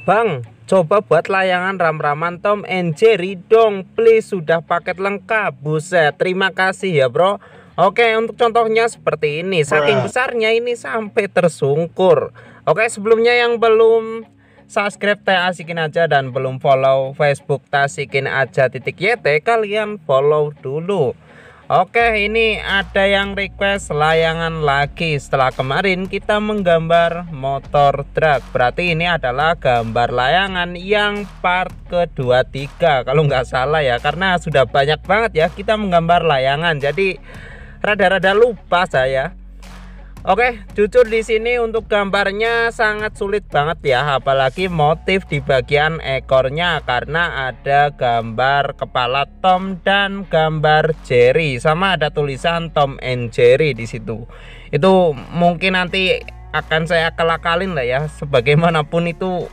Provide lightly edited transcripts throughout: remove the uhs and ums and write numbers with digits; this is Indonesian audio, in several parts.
Bang, coba buat layangan ram-raman Tom and Jerry dong, please. Sudah paket lengkap. Buset, terima kasih ya bro. Oke, untuk contohnya seperti ini. Saking besarnya ini sampai tersungkur. Oke, sebelumnya yang belum subscribe Teh Asikin Aja dan belum follow Facebook Tasikin Aja .yt, kalian follow dulu. Oke, ini ada yang request layangan lagi. Setelah kemarin kita menggambar motor truk, berarti ini adalah gambar layangan yang part kedua 3 kalau nggak salah ya, karena sudah banyak banget ya kita menggambar layangan, jadi rada-rada lupa saya. Oke, jujur di sini untuk gambarnya sangat sulit banget ya, apalagi motif di bagian ekornya, karena ada gambar kepala Tom dan gambar Jerry, sama ada tulisan Tom and Jerry di situ. Itu mungkin nanti akan saya akal-akalin lah ya, sebagaimanapun itu.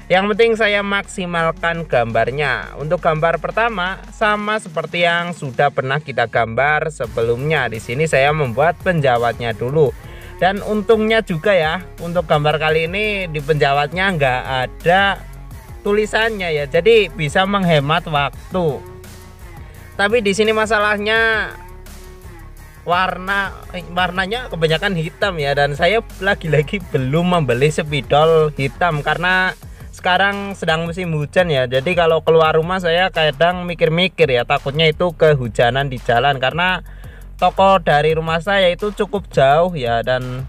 Yang penting saya maksimalkan gambarnya. Untuk gambar pertama sama seperti yang sudah pernah kita gambar sebelumnya. Di sini saya membuat penjawatnya dulu. Dan untungnya juga ya, untuk gambar kali ini di penjawatnya nggak ada tulisannya ya. Jadi bisa menghemat waktu. Tapi di sini masalahnya warnanya kebanyakan hitam ya, dan saya lagi-lagi belum membeli spidol hitam karena sekarang sedang musim hujan ya. Jadi kalau keluar rumah saya kadang mikir-mikir ya, takutnya itu kehujanan di jalan, karena toko dari rumah saya itu cukup jauh ya, dan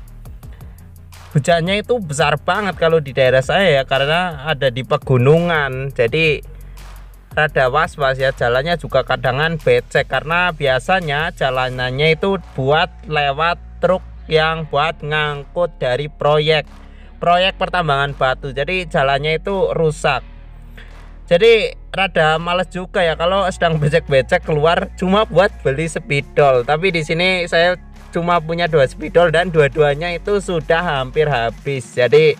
hujannya itu besar banget kalau di daerah saya ya, karena ada di pegunungan. Jadi rada was-was ya, jalannya juga kadangan becek, karena biasanya jalanannya itu buat lewat truk yang buat ngangkut dari proyek pertambangan batu, jadi jalannya itu rusak. Jadi rada males juga ya kalau sedang becek-becek keluar cuma buat beli spidol. Tapi di sini saya cuma punya 2 spidol dan dua-duanya itu sudah hampir habis. Jadi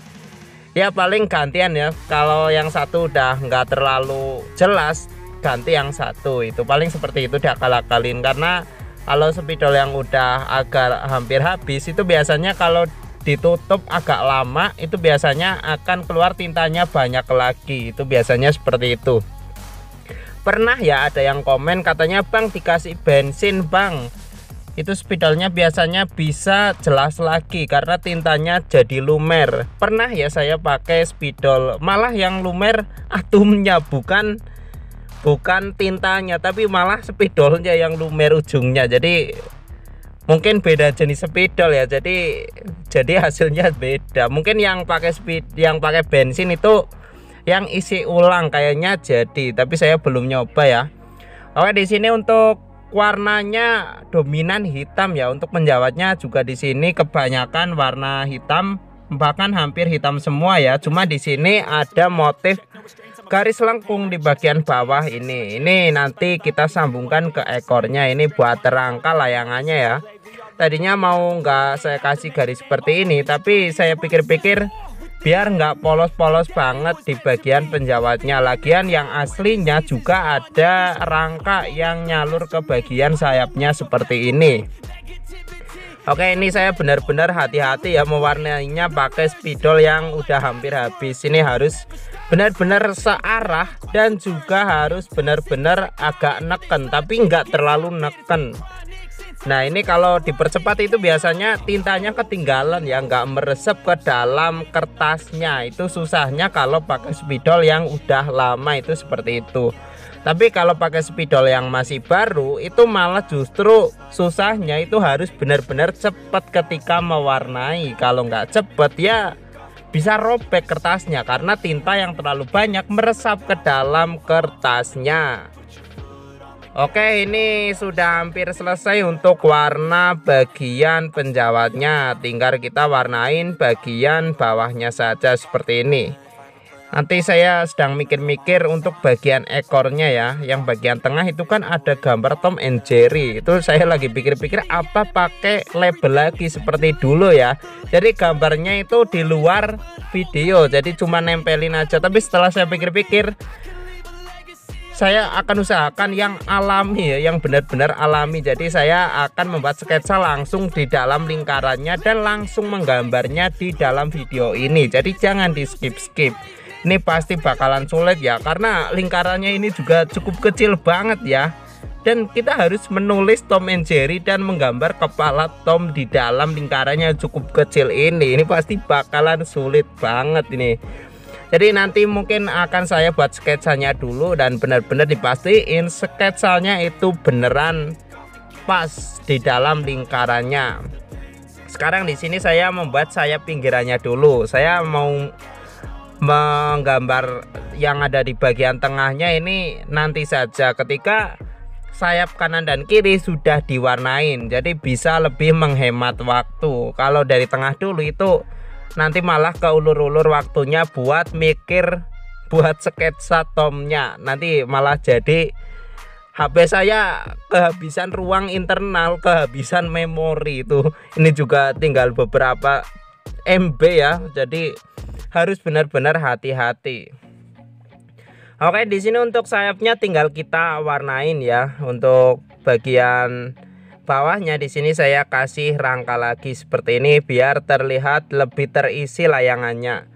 ya paling gantian ya, kalau yang satu udah nggak terlalu jelas ganti yang satu, itu paling seperti itu diakal-akalin. Karena kalau spidol yang udah agak hampir habis itu biasanya kalau ditutup agak lama itu biasanya akan keluar tintanya banyak lagi, itu biasanya seperti itu. Pernah ya ada yang komen katanya, bang dikasih bensin bang, itu spidolnya biasanya bisa jelas lagi karena tintanya jadi lumer. Pernah ya saya pakai spidol, malah yang lumer atumnya, bukan tintanya, tapi malah spidolnya yang lumer ujungnya. Jadi mungkin beda jenis spidol ya, jadi hasilnya beda. Mungkin yang pakai bensin itu yang isi ulang kayaknya jadi, tapi saya belum nyoba ya. Oke, di sini untuk warnanya dominan hitam ya. Untuk penjawatnya juga di sini kebanyakan warna hitam, bahkan hampir hitam semua ya. Cuma di sini ada motif garis lengkung di bagian bawah ini. Ini nanti kita sambungkan ke ekornya, ini buat rangka layangannya ya. Tadinya mau nggak saya kasih garis seperti ini, tapi saya pikir-pikir biar nggak polos-polos banget di bagian penjawatnya. Lagian yang aslinya juga ada rangka yang nyalur ke bagian sayapnya seperti ini. Oke, ini saya benar-benar hati-hati ya mewarnainya pakai spidol yang udah hampir habis. Ini harus benar-benar searah dan juga harus benar-benar agak neken, tapi nggak terlalu neken. Nah, ini kalau dipercepat itu biasanya tintanya ketinggalan ya, nggak meresep ke dalam kertasnya. Itu susahnya kalau pakai spidol yang udah lama itu seperti itu. Tapi kalau pakai spidol yang masih baru itu malah justru susahnya itu harus benar-benar cepat ketika mewarnai. Kalau nggak cepat ya bisa robek kertasnya karena tinta yang terlalu banyak meresap ke dalam kertasnya. Oke, ini sudah hampir selesai untuk warna bagian penjawatnya. Tinggal kita warnain bagian bawahnya saja seperti ini. Nanti saya sedang mikir-mikir untuk bagian ekornya ya. Yang bagian tengah itu kan ada gambar Tom and Jerry. Itu saya lagi pikir-pikir apa pakai label lagi seperti dulu ya. Jadi gambarnya itu di luar video, jadi cuma nempelin aja. Tapi setelah saya pikir-pikir, saya akan usahakan yang alami ya, yang benar-benar alami. Jadi saya akan membuat sketsa langsung di dalam lingkarannya dan langsung menggambarnya di dalam video ini. Jadi jangan di skip-skip. ini pasti bakalan sulit ya, karena lingkarannya ini juga cukup kecil banget ya. Dan kita harus menulis Tom and Jerry dan menggambar kepala Tom di dalam lingkarannya cukup kecil ini. Ini pasti bakalan sulit banget ini. Jadi nanti mungkin akan saya buat sketsanya dulu dan benar-benar dipastiin sketsanya itu beneran pas di dalam lingkarannya. Sekarang di sini saya membuat sayap pinggirannya dulu. Saya mau menggambar yang ada di bagian tengahnya ini nanti saja ketika sayap kanan dan kiri sudah diwarnain. Jadi bisa lebih menghemat waktu. Kalau dari tengah dulu itu nanti malah keulur-ulur waktunya buat mikir, buat sketsa Tomnya. Nanti malah jadi HP saya kehabisan ruang internal, kehabisan memori itu. Ini juga tinggal beberapa MB ya. Jadi harus benar-benar hati-hati. Oke, di sini untuk sayapnya tinggal kita warnain ya. Untuk bagian bawahnya di sini saya kasih rangka lagi seperti ini biar terlihat lebih terisi layangannya.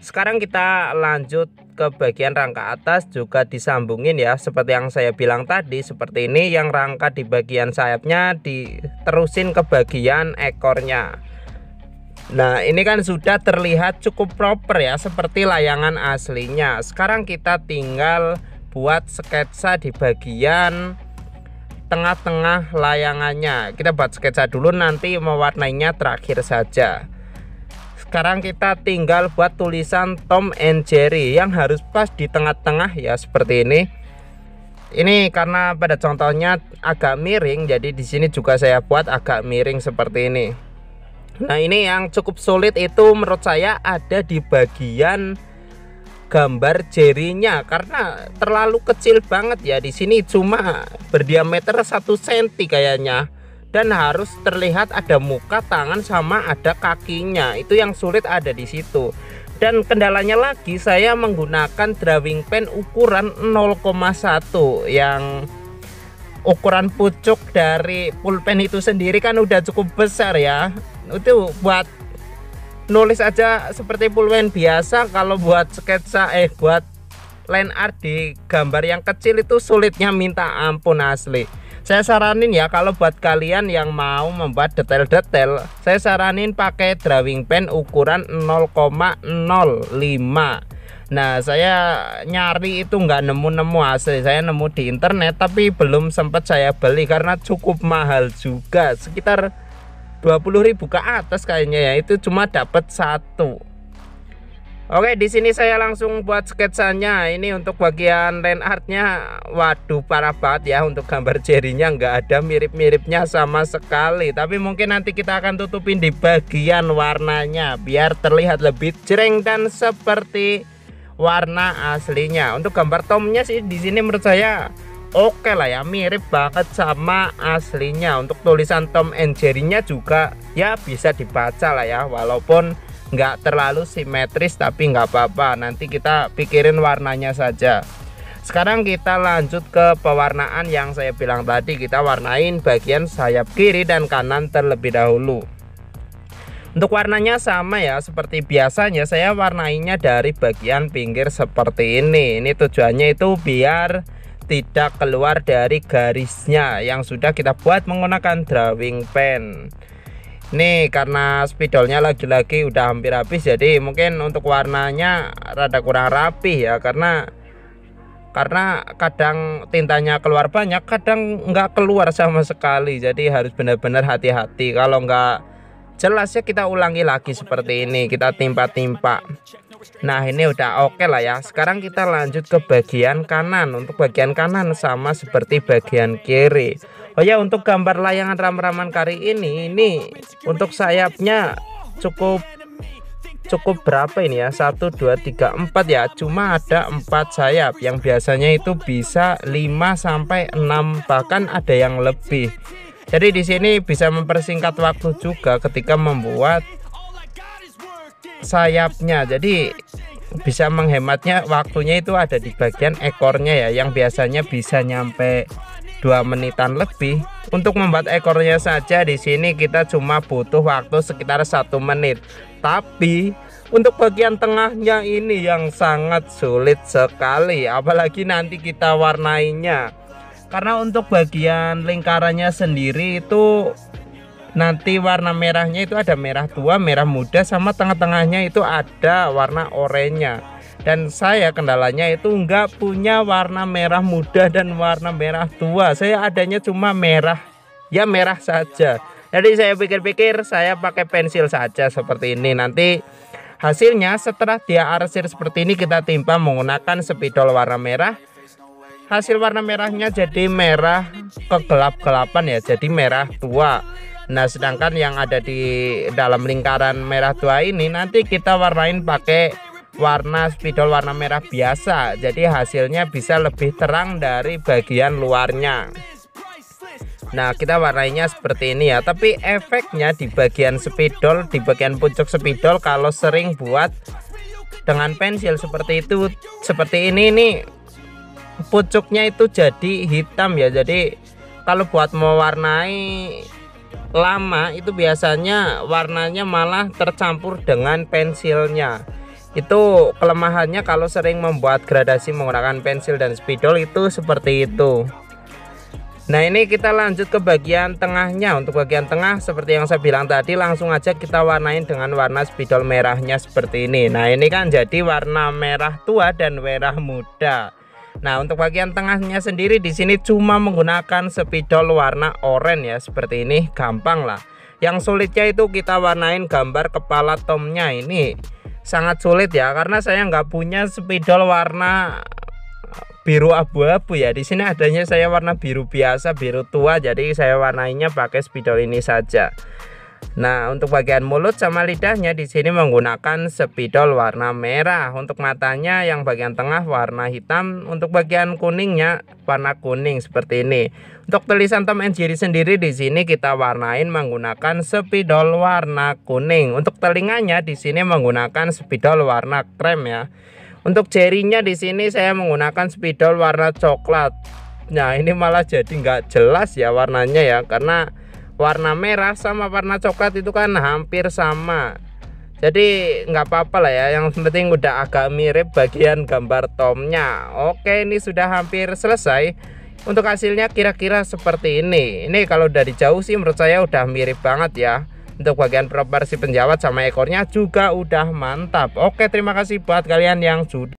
Sekarang kita lanjut ke bagian rangka atas, juga disambungin ya seperti yang saya bilang tadi, seperti ini. Yang rangka di bagian sayapnya diterusin ke bagian ekornya. Nah, ini kan sudah terlihat cukup proper ya, seperti layangan aslinya. Sekarang kita tinggal buat sketsa di bagian tengah-tengah layangannya. Kita buat sketsa dulu, nanti mewarnainya terakhir saja. Sekarang kita tinggal buat tulisan Tom and Jerry yang harus pas di tengah-tengah ya, seperti ini. Ini karena pada contohnya agak miring, jadi di sini juga saya buat agak miring seperti ini. Nah, ini yang cukup sulit itu menurut saya ada di bagian gambar jerinya, karena terlalu kecil banget ya. Di sini cuma berdiameter 1 cm kayaknya, dan harus terlihat ada muka, tangan, sama ada kakinya. Itu yang sulit ada di situ. Dan kendalanya lagi, saya menggunakan drawing pen ukuran 0,1 yang ukuran pucuk dari pulpen itu sendiri kan udah cukup besar ya. Itu buat nulis aja seperti pulpen biasa, kalau buat sketsa buat line art di gambar yang kecil itu sulitnya minta ampun asli. Saya saranin ya, kalau buat kalian yang mau membuat detail-detail, saya saranin pakai drawing pen ukuran 0,05. Nah, saya nyari itu nggak nemu-nemu asli. Saya nemu di internet tapi belum sempat saya beli karena cukup mahal juga, sekitar 20.000 ke atas kayaknya ya. Itu cuma dapat 1. Oke, di sini saya langsung buat sketsanya. Ini untuk bagian line artnya, waduh parah banget ya. Untuk gambar jerinya nggak ada mirip-miripnya sama sekali. Tapi mungkin nanti kita akan tutupin di bagian warnanya biar terlihat lebih jreng dan seperti warna aslinya. Untuk gambar Tomnya sih di sini menurut saya oke lah ya, mirip banget sama aslinya. Untuk tulisan Tom and Jerry-nya juga ya bisa dibaca lah ya, walaupun nggak terlalu simetris, tapi nggak apa-apa, nanti kita pikirin warnanya saja. Sekarang kita lanjut ke pewarnaan yang saya bilang tadi. Kita warnain bagian sayap kiri dan kanan terlebih dahulu. Untuk warnanya sama ya, seperti biasanya saya warnainya dari bagian pinggir seperti ini. Ini tujuannya itu biar tidak keluar dari garisnya yang sudah kita buat menggunakan drawing pen. Nih, karena spidolnya lagi-lagi udah hampir habis, jadi mungkin untuk warnanya rada kurang rapi ya, karena kadang tintanya keluar banyak, kadang nggak keluar sama sekali. Jadi harus benar-benar hati-hati. Kalau nggak jelas ya kita ulangi lagi seperti ini, kita timpa-timpa. Nah, ini udah oke lah ya. Sekarang kita lanjut ke bagian kanan. Untuk bagian kanan sama seperti bagian kiri. Oh ya, untuk gambar layangan ram-raman kali ini untuk sayapnya cukup berapa ini ya, 1 2 3 4 ya. Cuma ada 4 sayap, yang biasanya itu bisa 5 sampai 6, bahkan ada yang lebih. Jadi di sini bisa mempersingkat waktu juga ketika membuat sayapnya. Jadi bisa menghematnya waktunya itu ada di bagian ekornya ya, yang biasanya bisa nyampe 2 menitan lebih. Untuk membuat ekornya saja di sini kita cuma butuh waktu sekitar 1 menit. Tapi Untuk bagian tengahnya ini yang sangat sulit sekali, apalagi nanti kita warnainya. Karena untuk bagian lingkarannya sendiri itu nanti warna merahnya itu ada merah tua, merah muda, sama tengah-tengahnya itu ada warna oranye. Dan saya kendalanya itu enggak punya warna merah muda dan warna merah tua. Saya adanya cuma merah, ya merah saja. Jadi saya pikir-pikir saya pakai pensil saja seperti ini. Nanti hasilnya setelah dia arsir seperti ini kita timpa menggunakan spidol warna merah. Hasil warna merahnya jadi merah kegelap-gelapan ya, jadi merah tua. Nah sedangkan yang ada di dalam lingkaran merah tua ini nanti kita warnain pakai warna spidol warna merah biasa. Jadi hasilnya bisa lebih terang dari bagian luarnya. Nah kita warnainya seperti ini ya, tapi efeknya di bagian spidol, di bagian pucuk spidol kalau sering buat dengan pensil seperti itu, seperti ini nih, pucuknya itu jadi hitam ya. Jadi kalau buat mewarnai lama itu biasanya warnanya malah tercampur dengan pensilnya. Itu kelemahannya kalau sering membuat gradasi menggunakan pensil dan spidol itu seperti itu. Nah ini kita lanjut ke bagian tengahnya. Untuk bagian tengah seperti yang saya bilang tadi, langsung aja kita warnain dengan warna spidol merahnya seperti ini. Nah ini kan jadi warna merah tua dan merah muda. Nah untuk bagian tengahnya sendiri di sini cuma menggunakan spidol warna oranye ya, seperti ini, gampang lah. Yang sulitnya itu kita warnain gambar kepala Tomnya. Ini sangat sulit ya, karena saya nggak punya spidol warna biru abu-abu ya. Di sini adanya saya warna biru biasa, biru tua, jadi saya warnainya pakai spidol ini saja. Nah untuk bagian mulut sama lidahnya di sini menggunakan spidol warna merah. Untuk matanya yang bagian tengah warna hitam, untuk bagian kuningnya warna kuning seperti ini. Untuk tulisan Tom and Jerry sendiri di sini kita warnain menggunakan spidol warna kuning. Untuk telinganya di sini menggunakan spidol warna krem ya. Untuk jerinya di sini saya menggunakan spidol warna coklat. Nah ini malah jadi nggak jelas ya warnanya ya, karena warna merah sama warna coklat itu kan hampir sama. Jadi nggak apa-apa lah ya, yang penting udah agak mirip bagian gambar Tomnya. Oke ini sudah hampir selesai. Untuk hasilnya kira-kira seperti ini. Ini kalau dari jauh sih menurut saya udah mirip banget ya. Untuk bagian proporsi penjawat sama ekornya juga udah mantap. Oke terima kasih buat kalian yang sudah